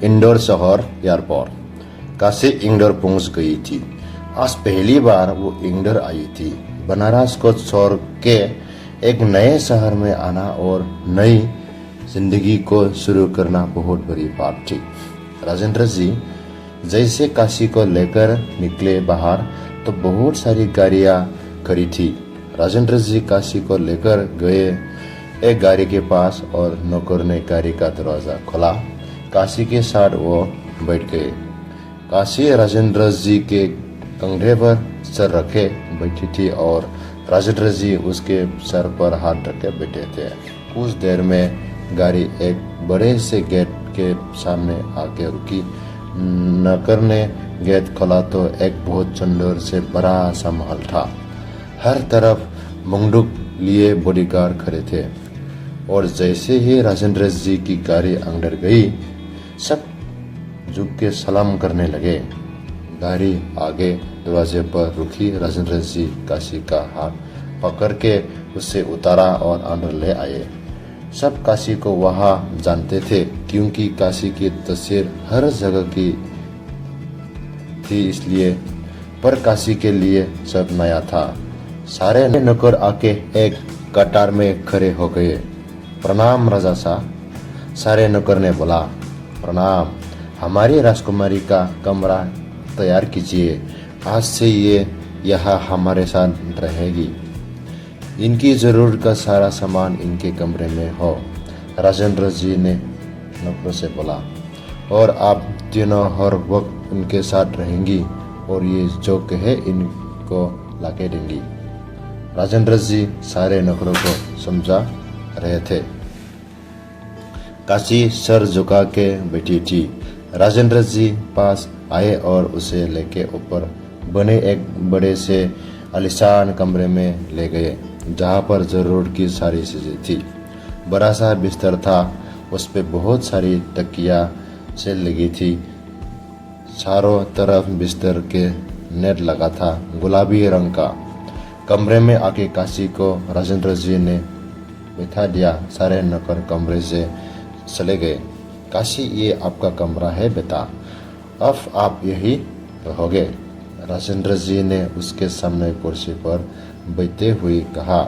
इंदौर शहर एयरपोर्ट। काशी इंदौर पहुंच गई थी। आज पहली बार वो इंदौर आई थी। बनारस को छोड़ के एक नए शहर में आना और नई जिंदगी को शुरू करना बहुत बड़ी बात थी। राजेंद्र जी जैसे काशी को लेकर निकले बाहर तो बहुत सारी गाड़ियां खड़ी थी। राजेंद्र जी काशी को लेकर गए एक गाड़ी के पास और नौकर ने गाड़ी का दरवाजा खोला। काशी के साथ वो बैठ गए। काशी राजेंद्र जी के कंधे पर सर रखे बैठी थी और राजेंद्र जी उसके सर पर हाथ रखे बैठे थे। कुछ देर में गाड़ी एक बड़े से गेट के सामने आके रुकी। नौकर ने गेट खोला तो एक बहुत सुंदर से बड़ा सा महल था। हर तरफ बंदूक लिए बॉडीगार्ड खड़े थे और जैसे ही राजेंद्र जी की गाड़ी अंदर गई सब झुक के सलाम करने लगे। गाड़ी आगे दरवाजे पर रुकी। राजेंद्र जी काशी का हाथ पकड़ के उसे उतारा और अंदर ले आए। सब काशी को वहां जानते थे क्योंकि काशी की तस्वीर हर जगह की थी इसलिए, पर काशी के लिए सब नया था। सारे नौकर आके एक कतार में खड़े हो गए। प्रणाम राजा साहब, सारे नौकर ने बोला। प्रणाम, हमारी राजकुमारी का कमरा तैयार कीजिए। आज से ये यहाँ हमारे साथ रहेगी। इनकी जरूरत का सारा सामान इनके कमरे में हो। राजेंद्र जी ने नौकर से बोला। और आप तीनों हर वक्त उनके साथ रहेंगी और ये जो कहे इनको लाके देंगी। राजेंद्र जी सारे नौकरों को समझा रहे थे। काशी सर झुका के बैठी थी। राजेंद्र जी पास आए और उसे लेके ऊपर बने एक बड़े से आलीशान कमरे में ले गए जहाँ पर जरूरत की सारी चीजें थी। बड़ा सा बिस्तर था, उस पे बहुत सारी तकिया से लगी थी। चारों तरफ बिस्तर के नेट लगा था गुलाबी रंग का। कमरे में आके काशी को राजेंद्र जी ने बैठा दिया। सारे नौकर कमरे से चले गए। काशी, ये आपका कमरा है बेटा, अब आप यही रहोगे। राजेंद्र जी ने उसके सामने कुर्सी पर बैठते हुए कहा।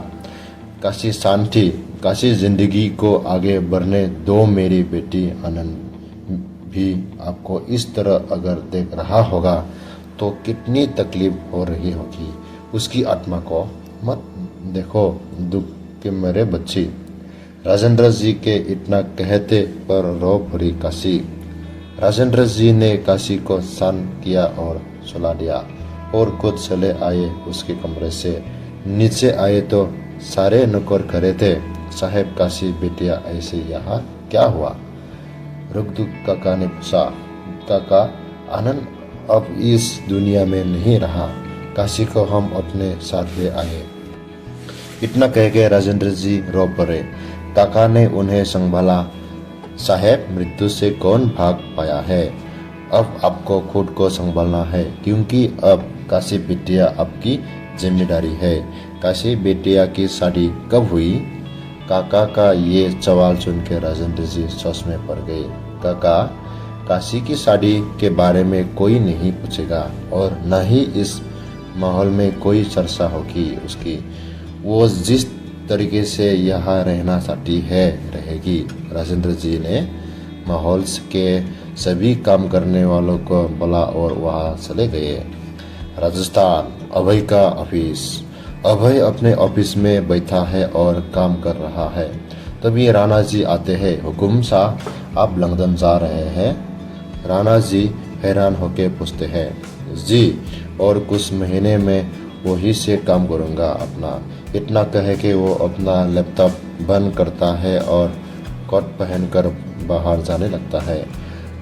काशी शांति, काशी जिंदगी को आगे बढ़ने दो। मेरी बेटी आनंद भी आपको इस तरह अगर देख रहा होगा तो कितनी तकलीफ हो रही होगी। उसकी आत्मा को मत देखो दुख के मेरे बच्ची। राजेंद्र जी के इतना कहते पर रो भरी काशी। राजेंद्र जी ने काशी को शांत किया और सुला दिया और खुद चले आए उसके कमरे से। नीचे आए तो सारे नौकर खड़े थे। साहेब, काशी बेटिया ऐसे यहाँ क्या हुआ? रुकदुक काका ने पूछा। काका, आनंद अब इस दुनिया में नहीं रहा। काशी को हम अपने साथ ले आए। इतना कह के राजेंद्र जी रो पड़े। काका ने उन्हें संभाला। साहेब, मृत्यु से कौन भाग पाया है? अब आपको खुद को संभालना है क्योंकि अब काशी बिटिया आपकी जिम्मेदारी है। काशी बिटिया की शादी कब हुई? काका का ये सवाल सुन के राजेंद्र जी सोच में पड़ गए। काका, काशी की शादी के बारे में कोई नहीं पूछेगा और न ही इस माहौल में कोई चर्चा होगी उसकी। वो जिस तरीके से यहाँ रहना चाहती है रहेगी। राजेंद्र जी ने माहौल के सभी काम करने वालों को बुला और वहाँ चले गए। राजस्थान, अभय का ऑफिस। अभय अपने ऑफिस में बैठा है और काम कर रहा है। तभी राणा जी आते हैं। हुकुम साहब, आप लंदन जा रहे हैं? राणा जी हैरान होके पूछते हैं। जी, और कुछ महीने में वही से काम करूँगा अपना। इतना कहे कि वो अपना लैपटॉप बंद करता है और कोट पहनकर बाहर जाने लगता है।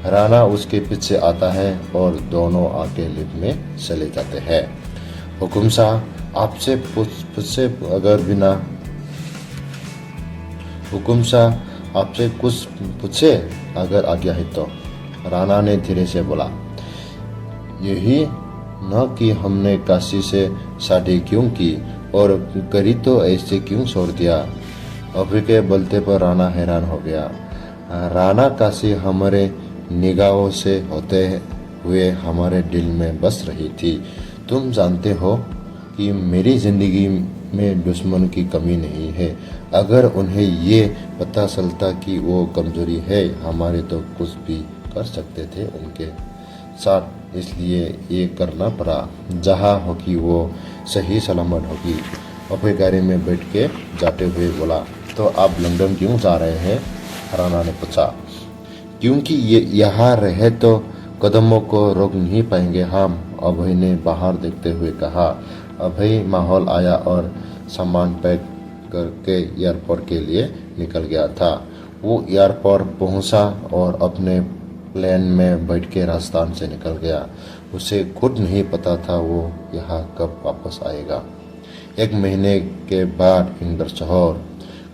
राणा उसके पीछे आता है और दोनों आके लिफ्ट में चले जाते हैं। हुकुम साहब, आपसे पूछे अगर बिना हुकुम साहब, आपसे कुछ पूछे अगर आ गया है तो? राणा ने धीरे से बोला। यही न कि हमने काशी से शादी क्यों की और करी तो ऐसे क्यों छोड़ दिया? अभी के बोलते पर राणा हैरान हो गया। राणा, काशी हमारे निगाहों से होते हुए हमारे दिल में बस रही थी। तुम जानते हो कि मेरी ज़िंदगी में दुश्मन की कमी नहीं है। अगर उन्हें ये पता चलता कि वो कमज़ोरी है हमारे तो कुछ भी कर सकते थे उनके साथ, इसलिए ये करना पड़ा। जहाँ होगी वो सही सलामत होगी। अपने गाड़ी में बैठ के जाते हुए बोला, तो आप लंदन क्यों जा रहे हैं? हराना ने पूछा। क्योंकि ये यहाँ रहे तो कदमों को रोक नहीं पाएंगे हम, अभय ने बाहर देखते हुए कहा। अभय माहौल आया और सामान पैक करके एयरपोर्ट के लिए निकल गया था। वो एयरपोर्ट पहुंचा और अपने प्लेन में बैठ के राजस्थान से निकल गया। उसे खुद नहीं पता था वो यहाँ कब वापस आएगा। 1 महीने के बाद इंदौर शहर।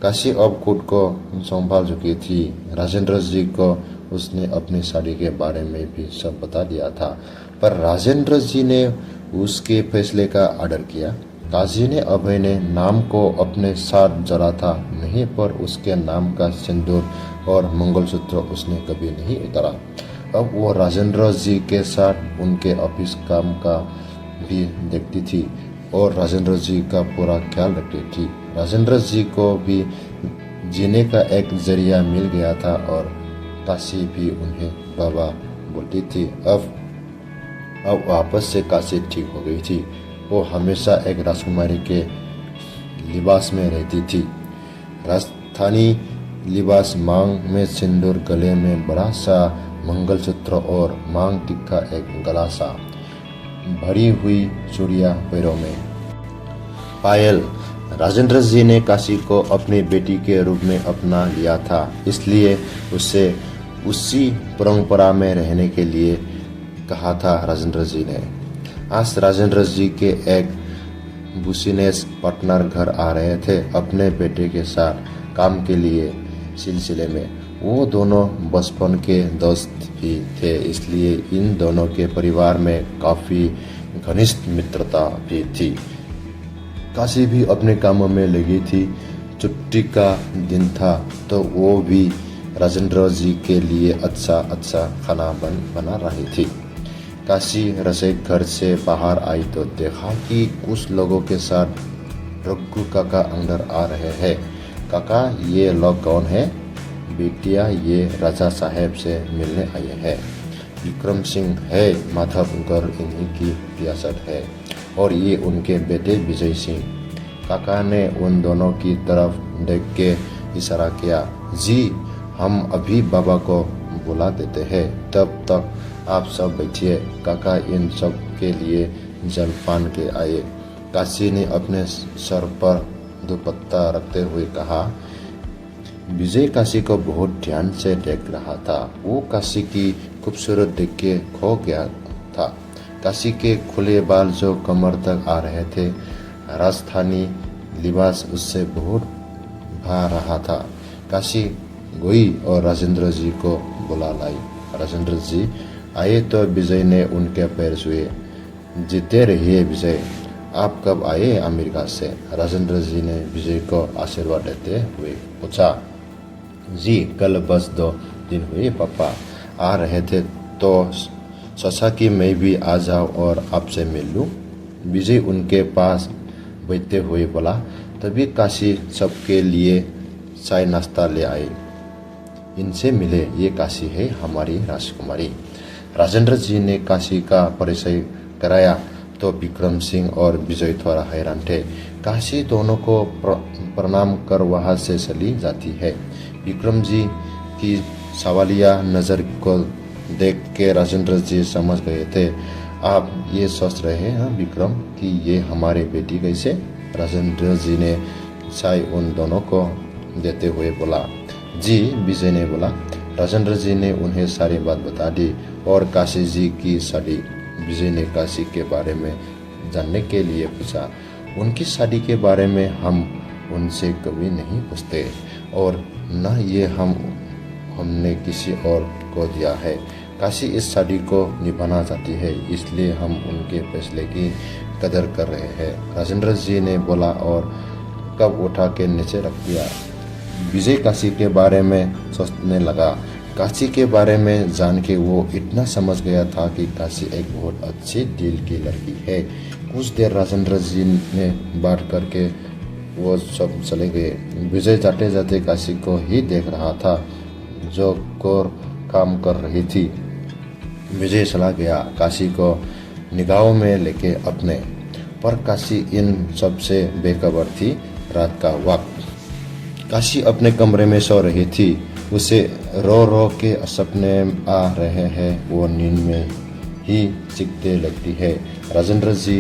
काशी अब खुद को संभाल चुकी थी। राजेंद्र जी को उसने अपनी शादी के बारे में भी सब बता दिया था, पर राजेंद्र जी ने उसके फैसले का आदर किया। काजी ने अभय ने नाम को अपने साथ जड़ा था नहीं, पर उसके नाम का सिंदूर और मंगलसूत्र उसने कभी नहीं उतारा। अब वो राजेंद्र जी के साथ उनके ऑफिस काम का भी देखती थी और राजेंद्र जी का पूरा ख्याल रखती थी। राजेंद्र जी को भी जीने का एक जरिया मिल गया था और काशी भी उन्हें बाबा बोलती थी। अब वापस से काशी ठीक हो गई थी। वो हमेशा एक राजकुमारी के लिबास में रहती थी। राजस्थानी लिबास, मांग में सिंदूर, गले में बड़ा सा मंगलसूत्र और मांग टिक्का, एक गला सा, भरी हुई चूड़ियां पैरों में, पायल। राजेंद्र जी ने काशी को अपनी बेटी के रूप में अपना लिया था, इसलिए उससे उसी परंपरा में रहने के लिए कहा था राजेंद्र जी ने। आज राजेंद्र जी के एक बिजनेस पार्टनर घर आ रहे थे अपने बेटे के साथ काम के लिए सिलसिले में। वो दोनों बचपन के दोस्त भी थे, इसलिए इन दोनों के परिवार में काफ़ी घनिष्ठ मित्रता भी थी। काशी भी अपने कामों में लगी थी। छुट्टी का दिन था तो वो भी राजेंद्र जी के लिए अच्छा खाना बना रही थी। काशी रसोई घर से बाहर आई तो देखा कि कुछ लोगों के साथ रघु काका अंदर आ रहे हैं। काका, ये लोग कौन है? बेटिया, ये राजा साहब से मिलने आए हैं। विक्रम सिंह है, माधवगढ़ इन्हीं की रियासत है, और ये उनके बेटे विजय सिंह। काका ने उन दोनों की तरफ देख के इशारा किया। जी, हम अभी बाबा को बुला देते हैं, तब तक आप सब बैठिए। काका इन सब के लिए जलपान के आए। काशी ने अपने सर पर दुपट्टा रखते हुए कहा। विजय काशी को बहुत ध्यान से देख रहा था। वो काशी की खूबसूरत देख के खो गया था। काशी के खुले बाल जो कमर तक आ रहे थे, राजस्थानी लिबास उससे बहुत भा रहा था। काशी गई और राजेंद्र जी को बुला लाई। राजेंद्र जी आए तो विजय ने उनके पैर छुए। जीते रहिए विजय, आप कब आए अमेरिका से? राजेंद्र जी ने विजय को आशीर्वाद देते हुए पूछा। जी, कल बस 2 दिन हुए पापा। आ रहे थे तो सोचा कि मैं भी आ जाऊं और आपसे मिल लूं। विजय उनके पास बैठते हुए बोला। तभी काशी सबके लिए चाय नाश्ता ले आई। इनसे मिले, ये काशी है, हमारी राजकुमारी। राजेंद्र जी ने काशी का परिचय कराया तो विक्रम सिंह और विजय थोड़ा हैरान थे। काशी दोनों को प्रणाम कर वहां से चली जाती है। विक्रम जी की सवालिया नज़र को देख के राजेंद्र जी समझ गए थे। आप ये सोच रहे हैं विक्रम कि ये हमारी बेटी कैसे? राजेंद्र जी ने चाय उन दोनों को देते हुए बोला। जी, विजय ने बोला। राजेंद्र जी ने उन्हें सारी बात बता दी और काशी जी की शादी। विजय ने काशी के बारे में जानने के लिए पूछा। उनकी शादी के बारे में हम उनसे कभी नहीं पूछते और न ये हमने किसी और को दिया है। काशी इस शादी को निभाना चाहती है, इसलिए हम उनके फैसले की कदर कर रहे हैं, राजेंद्र जी ने बोला और कप उठा के नीचे रख दिया। विजय काशी के बारे में सोचने लगा। काशी के बारे में जान के वो इतना समझ गया था कि काशी एक बहुत अच्छी दिल की लड़की है। कुछ देर राजेंद्र जी ने बात करके वो सब चले गए। विजय जाते जाते काशी को ही देख रहा था जो कोर काम कर रही थी। विजय चला गया काशी को निगाहों में लेके अपने, पर काशी इन सब से बेखबर थी। रात का वक्त काशी अपने कमरे में सो रही थी। उसे रो रो के सपने आ रहे हैं। वो नींद में ही चीखते लगती है। राजेंद्र जी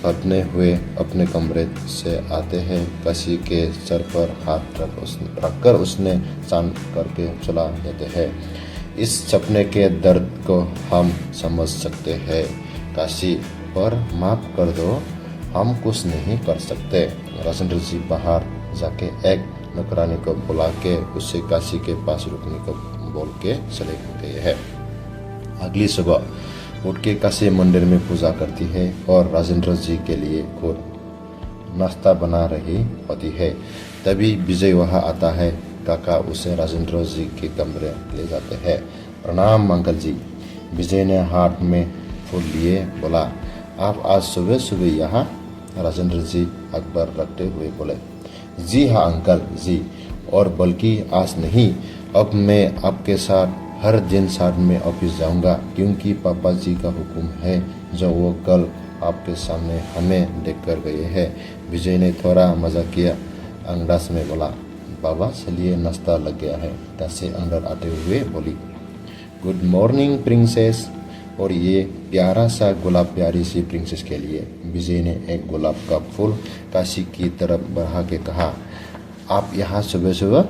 अपने हुए अपने कमरे से आते हैं। काशी के सर पर हाथ रखकर उसने शांत करके सुला देते हैं। इस सपने के दर्द को हम समझ सकते हैं काशी, पर माफ कर दो, हम कुछ नहीं कर सकते। राजेंद्र जी बाहर जाके एक नौकरानी को बुला के उसे काशी के पास रुकने को बोल के चले गए हैं। अगली सुबह उठ के काशी मंदिर में पूजा करती है और राजेंद्र जी के लिए खुद नाश्ता बना रही होती है। तभी विजय वहाँ आता है। काका उसे राजेंद्र जी के कमरे ले जाते हैं। प्रणाम अंकल जी। विजय ने हाथ में फूल लिए बोला, आप आज सुबह सुबह यहाँ? राजेंद्र जी अकबर रखते हुए बोले, जी हाँ अंकल जी, और बल्कि आज नहीं, अब मैं आपके साथ हर दिन साथ में ऑफिस जाऊंगा, क्योंकि पापा जी का हुक्म है जो वो कल आपके सामने हमें देख कर गए हैं। विजय ने थोड़ा मजाकिया अंदाज में बोला, बाबा चलिए नाश्ता लग गया है। काशी अंदर आते हुए बोली, गुड मॉर्निंग प्रिंसेस, और ये प्यारा सा गुलाब प्यारी सी प्रिंसेस के लिए। विजय ने एक गुलाब का फूल काशी की तरफ बढ़ा के कहा, आप यहाँ सुबह सुबह?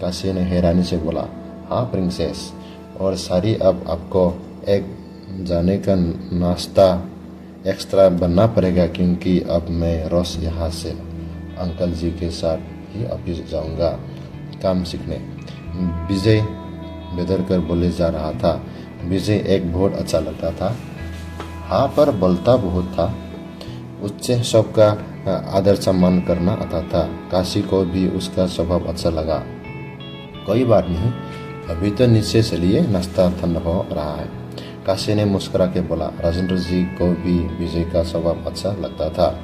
काशी ने हैरानी से बोला, हाँ प्रिंसेस, और सारी अब आपको एक जाने का नाश्ता एक्स्ट्रा बनना पड़ेगा, क्योंकि अब मैं रोज यहाँ से अंकल जी के साथ ही ऑफिस जाऊंगा काम सीखने। विजय बेदर कर बोले जा रहा था। विजय एक बहुत अच्छा लगता था, हाँ पर बोलता बहुत था। उससे सबका आदर सम्मान करना आता था। काशी को भी उसका स्वभाव अच्छा लगा। कोई बात नहीं, अभी तो नीचे चलिए, नाश्ता ठंडा हो रहा है। काशी ने मुस्कुरा के बोला। राजेंद्र जी को भी विजय का स्वभाव अच्छा लगता था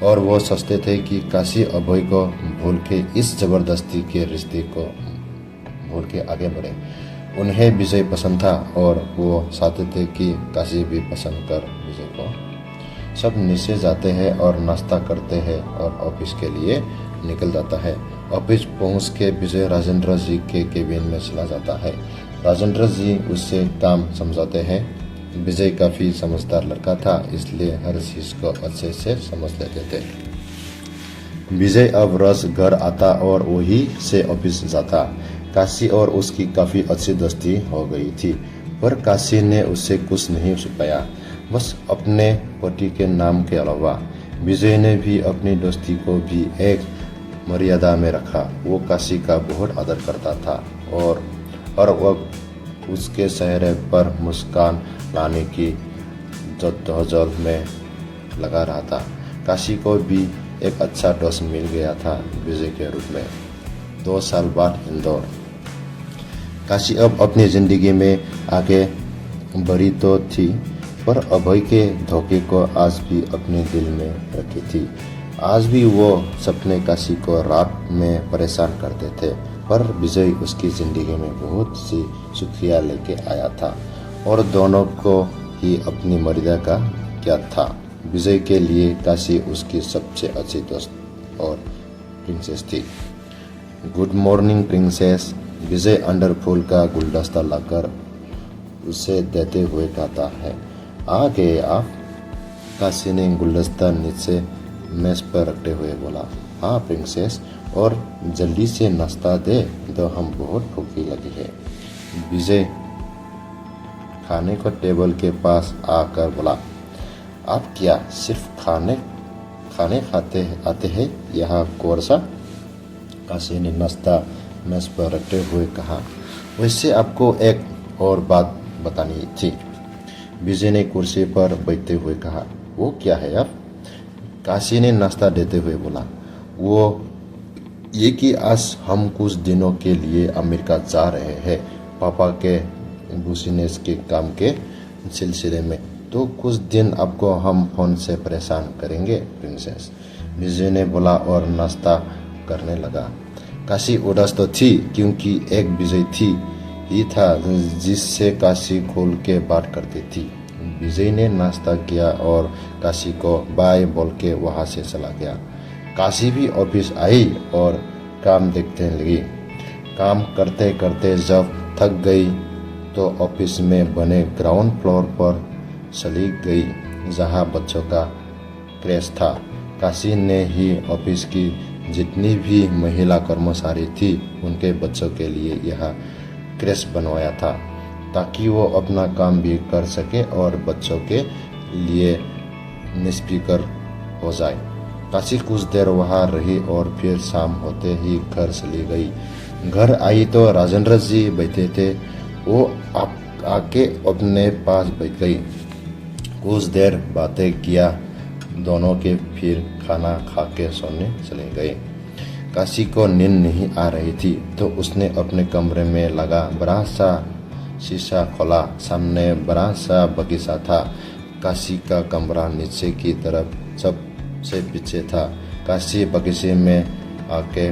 और वो सोचते थे कि काशी अभय को भूल के इस जबरदस्ती के रिश्ते को भूल के आगे बढ़े। उन्हें विजय पसंद था और वो चाहते थे कि काशी भी पसंद कर विजय को। सब नीचे जाते हैं और नाश्ता करते हैं और ऑफिस के लिए निकल जाता है। ऑफिस पहुंच के विजय राजेंद्र जी के केबिन में चला जाता है। राजेंद्र जी उससे काम समझाते हैं। विजय काफ़ी समझदार लड़का था, इसलिए हर चीज़ को अच्छे से समझ लेते थे। विजय अब रोज घर आता और वही से ऑफिस जाता। काशी और उसकी काफ़ी अच्छी दोस्ती हो गई थी, पर काशी ने उससे कुछ नहीं छुपाया, बस अपने पति के नाम के अलावा। विजय ने भी अपनी दोस्ती को भी एक मर्यादा में रखा। वो काशी का बहुत आदर करता था और हर वक्त उसके चेहरे पर मुस्कान लाने की जद्दोजहद में लगा रहा था। काशी को भी एक अच्छा दोस्त मिल गया था विजय के रूप में। 2 साल बाद इंदौर। काशी अब अपनी जिंदगी में आगे बढ़ी तो थी, पर अभय के धोखे को आज भी अपने दिल में रखी थी। आज भी वो सपने काशी को रात में परेशान करते थे, पर विजय उसकी जिंदगी में बहुत सी सुखियाँ लेके आया था और दोनों को ही अपनी मर्यादा का क्या था। विजय के लिए काशी उसकी सबसे अच्छी दोस्त और प्रिंसेस थी। Good morning princess. विजय अंडर फूल का गुलदस्ता लाकर उसे देते हुए कहता है, आ गए आप? काशी ने गुलदस्ता नीचे मेज पर रखते हुए बोला, हाँ प्रिंसेस, और जल्दी से नाश्ता दे दो, हम बहुत भूखी लगी है। विजय खाने को टेबल के पास आकर बोला, आप क्या सिर्फ खाने खाते आते हैं यहाँ कोरसा? काशी ने नाश्ता मेज पर रखते हुए कहा, वैसे आपको एक और बात बतानी थी। विजय ने कुर्सी पर बैठते हुए कहा, वो क्या है आप? काशी ने नाश्ता देते हुए बोला, वो ये कि आज हम कुछ दिनों के लिए अमेरिका जा रहे हैं। पापा के बिजनेस के काम के सिलसिले में। तो कुछ दिन आपको हम फोन से परेशान करेंगे प्रिंसेस, विजय ने बोला और नाश्ता करने लगा। काशी उदास तो थी क्योंकि एक विजय थी ही था जिससे काशी खोल के बात करती थी। विजय ने नाश्ता किया और काशी को बाय बोल के वहाँ से चला गया। काशी भी ऑफिस आई और काम देखने लगी। काम करते करते जब थक गई तो ऑफिस में बने ग्राउंड फ्लोर पर चली गई जहाँ बच्चों का क्रेश था। काशी ने ही ऑफिस की जितनी भी महिला कर्मचारी थी उनके बच्चों के लिए यह क्रेश बनवाया था ताकि वो अपना काम भी कर सके और बच्चों के लिए निष्फिक्र हो जाए। काशी कुछ देर वहाँ रही और फिर शाम होते ही घर चली गई। घर आई तो राजेंद्र जी बैठे थे। वो आके अपने पास बैठ गई। कुछ देर बातें किया दोनों के, फिर खाना खा के सोने चले गए। काशी को नींद नहीं आ रही थी तो उसने अपने कमरे में लगा बड़ा सा शीशा खोला। सामने बड़ा सा बगीचा था। काशी का कमरा नीचे की तरफ सबसे पीछे था। काशी बगीचे में आके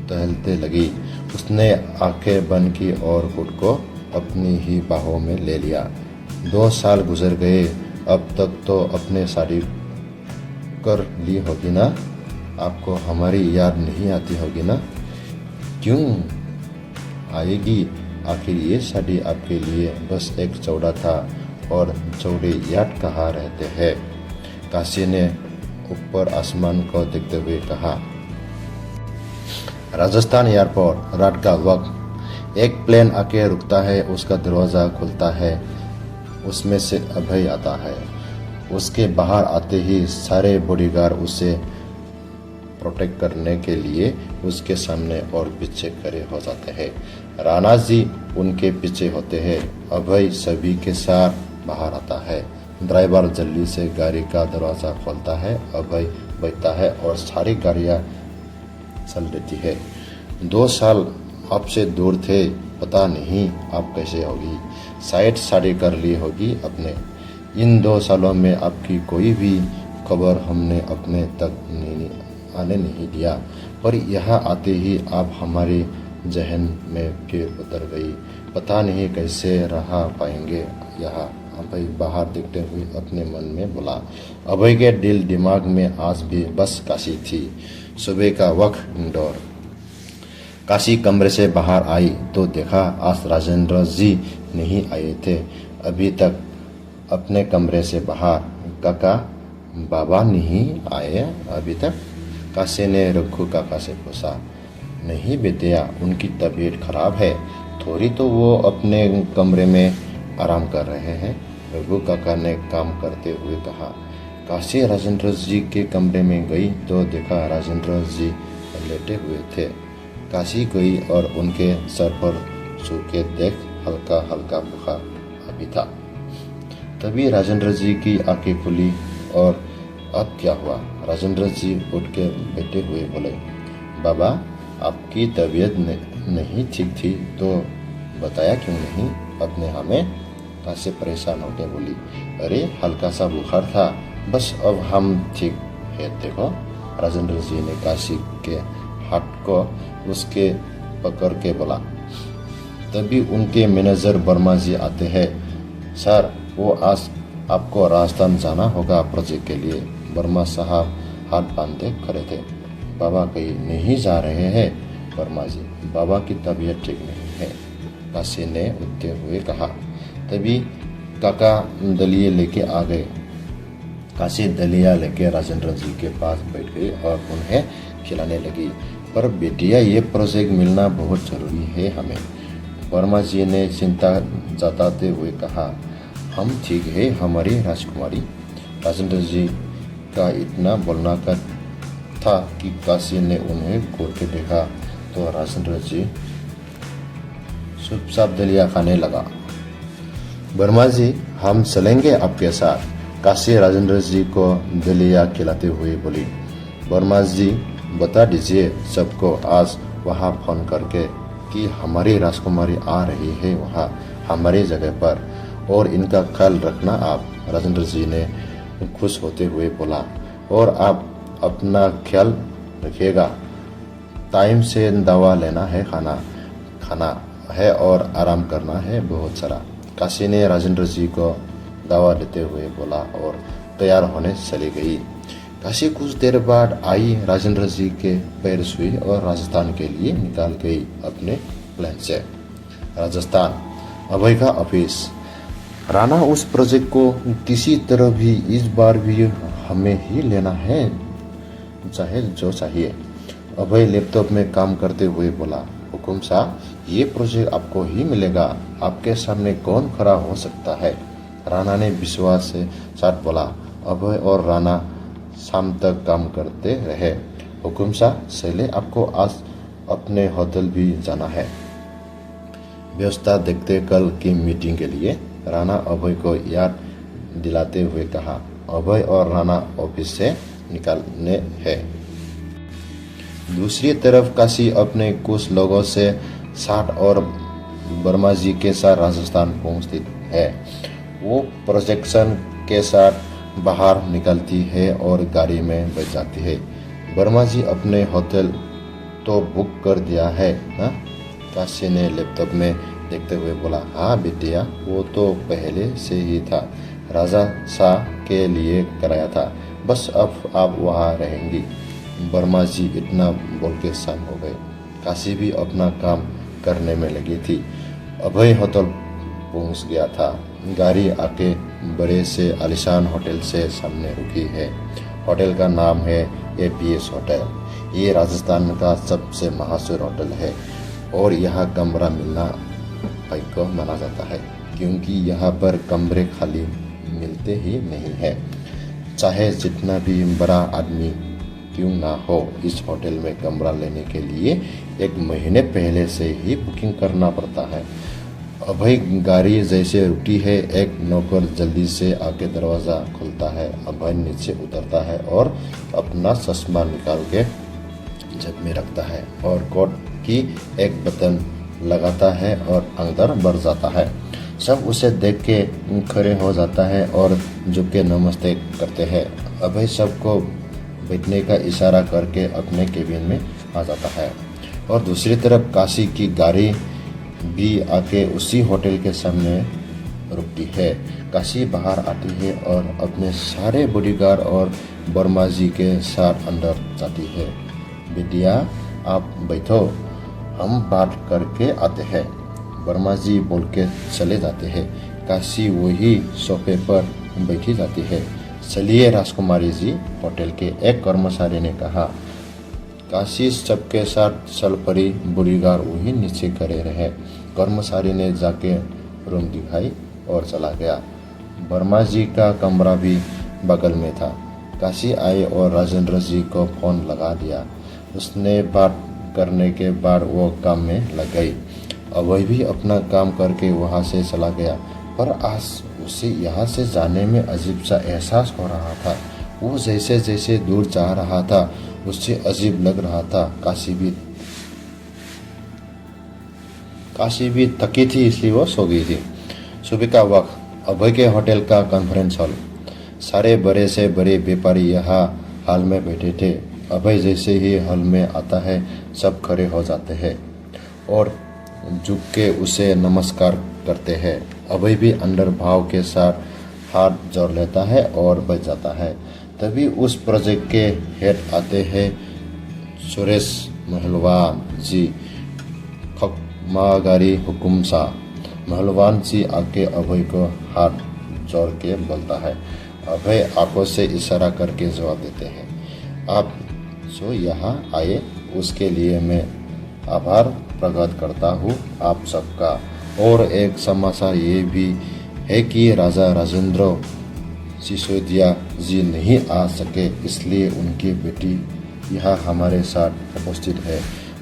टहलते लगी। उसने आंखें बंद की और खुद को अपनी ही बाहों में ले लिया। 2 साल गुजर गए। अब तक तो अपने शादी कर ली होगी ना? आपको हमारी याद नहीं आती होगी ना? क्यों आएगी? आखिर ये शादी आपके लिए बस एक चौड़ा था और चौड़े याद कहाँ रहते हैं। काशी ने ऊपर आसमान को देखते हुए कहा। राजस्थान एयरपोर्ट, रात का वक्त। एक प्लेन आके रुकता है, उसका दरवाज़ा खुलता है, उसमें से अभय आता है। उसके बाहर आते ही सारे बॉडीगार्ड उसे प्रोटेक्ट करने के लिए उसके सामने और पीछे खड़े हो जाते हैं। राणा जी उनके पीछे होते हैं। अभय सभी के साथ बाहर आता है। ड्राइवर जल्दी से गाड़ी का दरवाज़ा खोलता है। अभय बैठता है और सारी गाड़ियाँ चल देती है। 2 साल आपसे दूर थे, पता नहीं आप कैसे होगी। शायद शादी कर ली होगी अपने। इन 2 सालों में आपकी कोई भी खबर हमने अपने तक आने नहीं दिया, पर यहाँ आते ही आप हमारे जहन में फिर उतर गई। पता नहीं कैसे रह पाएंगे यहाँ। अभय बाहर देखते हुए अपने मन में बोला। अभय के दिल दिमाग में आज भी बस काशी थी। सुबह का वक्त इंदौर। काशी कमरे से बाहर आई तो देखा आज राजेंद्र जी नहीं आए थे अभी तक अपने कमरे से बाहर। काका बाबा नहीं आए अभी तक? काशी ने रघु काका से पूछा। नहीं बेटिया, उनकी तबीयत खराब है थोड़ी, तो वो अपने कमरे में आराम कर रहे हैं, रघु काका ने काम करते हुए कहा। काशी राजेंद्र जी के कमरे में गई तो देखा राजेंद्र जी लेटे हुए थे। काशी गई और उनके सर पर छू के देख हल्का हल्का बुखार अभी था। तभी राजेंद्र जी की आंखें खुली और अब क्या हुआ? राजेंद्र जी उठ के बैठे हुए बोले। बाबा, आपकी तबीयत नहीं ठीक थी तो बताया क्यों नहीं अपने हमें? काशी परेशान होकर बोली। अरे हल्का सा बुखार था बस, अब हम ठीक है देखो। राजेंद्र जी ने काशी के हाथ को उसके पकड़ के बोला। तभी उनके मैनेजर वर्मा जी आते हैं। सर, वो आज आपको राजस्थान जाना होगा प्रोजेक्ट के लिए। वर्मा साहब हाथ बांधे खड़े थे। बाबा कहीं नहीं जा रहे हैं वर्मा जी? बाबा की तबीयत ठीक नहीं है, काशी ने उठते हुए कहा। तभी काका दलिए लेके आ गए। काशी दलिया लेके राजेंद्र जी के पास बैठ गई और उन्हें खिलाने लगी। पर बेटिया, ये प्रोजेक्ट मिलना बहुत जरूरी है हमें, वर्मा जी ने चिंता जताते हुए कहा। हम ठीक है हमारी राजकुमारी। राजेंद्र जी का इतना बोलना का था कि काशी ने उन्हें घूर के देखा तो राजेंद्र जी चुपचाप दलिया खाने लगा। वर्मा जी, हम चलेंगे आपके साथ, काशी राजेंद्र जी को दलिया खिलाते हुए बोली। वर्मा जी, बता दीजिए सबको आज वहाँ फोन करके कि हमारी राजकुमारी आ रही है वहाँ हमारे जगह पर, और इनका ख्याल रखना आप। राजेंद्र जी ने खुश होते हुए बोला, और आप अपना ख्याल रखिएगा। टाइम से दवा लेना है, खाना है और आराम करना है बहुत सारा। काशी ने राजेंद्र जी को दवा लेते हुए बोला और तैयार होने चली गई। काशी कुछ देर बाद आई, राजेंद्र जी के पैर छुई और राजस्थान के लिए निकाल गई अपने प्लेन से। राजस्थान, अभय का ऑफिस। राणा, उस प्रोजेक्ट को किसी तरह भी इस बार भी हमें ही लेना है, चाहे जो चाहिए। अभय लैपटॉप में काम करते हुए बोला, हुकुम साहब, ये प्रोजेक्ट आपको ही मिलेगा, आपके सामने कौन खड़ा हो सकता है। राणा ने विश्वास से साथ बोला। अभय और राणा शाम तक काम करते रहे। हुकुम साहब, चले, आपको आज अपने होटल भी जाना है। व्यवस्था देखते कल की मीटिंग के लिए। राणा अभय को याद दिलाते हुए कहा। अभय और राणा ऑफिस से निकलने हैं। दूसरी तरफ काशी अपने कुछ लोगों से साठ और वर्मा जी के साथ राजस्थान पहुंचती है। वो प्रोजेक्शन के साथ बाहर निकलती है और गाड़ी में बैठ जाती है। वर्मा जी, अपने होटल तो बुक कर दिया है ना? काशी ने लैपटॉप में देखते हुए बोला। हाँ बिटिया, वो तो पहले से ही था, राजा शाह के लिए कराया था, बस अब आप वहाँ रहेंगी। वर्मा जी इतना बोल के शांत हो गए। काशी भी अपना काम करने में लगी थी। अभय होटल पहुंच गया था। गाड़ी आके बड़े से आलिशान होटल से सामने रुकी है। होटल का नाम है एपीएस होटल। ये राजस्थान का सबसे मशहूर होटल है और यहाँ कमरा मिलना भाग्य माना जाता है, क्योंकि यहाँ पर कमरे खाली मिलते ही नहीं है। चाहे जितना भी बड़ा आदमी क्यों ना हो, इस होटल में कमरा लेने के लिए 1 महीने पहले से ही बुकिंग करना पड़ता है। अभय गाड़ी जैसे रुकी है, एक नौकर जल्दी से आके दरवाज़ा खुलता है। अभय नीचे उतरता है और अपना चश्मा निकाल के जेब में रखता है और कोट की एक बटन लगाता है और अंदर बढ़ जाता है। सब उसे देख के खड़े हो जाता है और झुक के नमस्ते करते हैं। अभय सबको बैठने का इशारा करके अपने केबिन में आ जाता है। और दूसरी तरफ काशी की गाड़ी भी आके उसी होटल के सामने रुकती है। काशी बाहर आती है और अपने सारे बॉडीगार्ड और वर्मा जी के साथ अंदर जाती है। बिटिया, आप बैठो, हम बात करके आते हैं, वर्मा जी बोल के चले जाते हैं। काशी वही सोफे पर बैठी जाती है। चलिए राजकुमारी जी, होटल के एक कर्मचारी ने कहा। काशी सबके साथ चल पड़ी। बॉडीगार्ड वही नीचे खड़े रहे। कर्मचारी ने जाके रूम दिखाई और चला गया। वर्मा जी का कमरा भी बगल में था। काशी आई और राजेंद्र जी को फोन लगा दिया। उसने बात करने के बाद वो काम में लग गई। अभय भी अपना काम करके वहाँ से चला गया, पर आज उसे यहाँ से जाने में अजीब सा एहसास हो रहा था। वो जैसे जैसे दूर जा रहा था उससे अजीब लग रहा था। काशी भी थकी थी, इसलिए वो सो गई थी। सुबह का वक्त, अभय के होटल का कॉन्फ्रेंस हॉल। सारे बड़े से बड़े व्यापारी यहाँ हॉल में बैठे थे। अभय जैसे ही हॉल में आता है, सब खड़े हो जाते हैं और झुक के उसे नमस्कार करते हैं। अभय भी अंदर भाव के साथ हाथ जोड़ लेता है और बैठ जाता है। तभी उस प्रोजेक्ट के हेड आते हैं, सुरेश महलवान जी। खमागारी हुकुम सा। महलवान जी आके अभय को हाथ जोड़ के बोलता है। अभय आंखों से इशारा करके जवाब देते हैं। आप जो यहाँ आए उसके लिए मैं आभार प्रकट करता हूँ आप सबका। और एक समाचार ये भी है कि राजा राजेंद्र सिसोदिया जी नहीं आ सके, इसलिए उनकी बेटी यहाँ हमारे साथ उपस्थित है।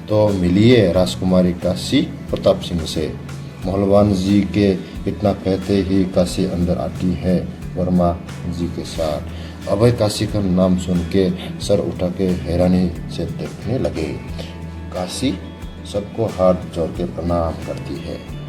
तो मिलिए राजकुमारी काशी प्रताप सिंह से। महलवान जी के इतना कहते ही काशी अंदर आती है वर्मा जी के साथ। अभय काशी का नाम सुन के सर उठा के हैरानी से देखने लगे। काशी सबको हाथ जोड़ के प्रणाम करती है।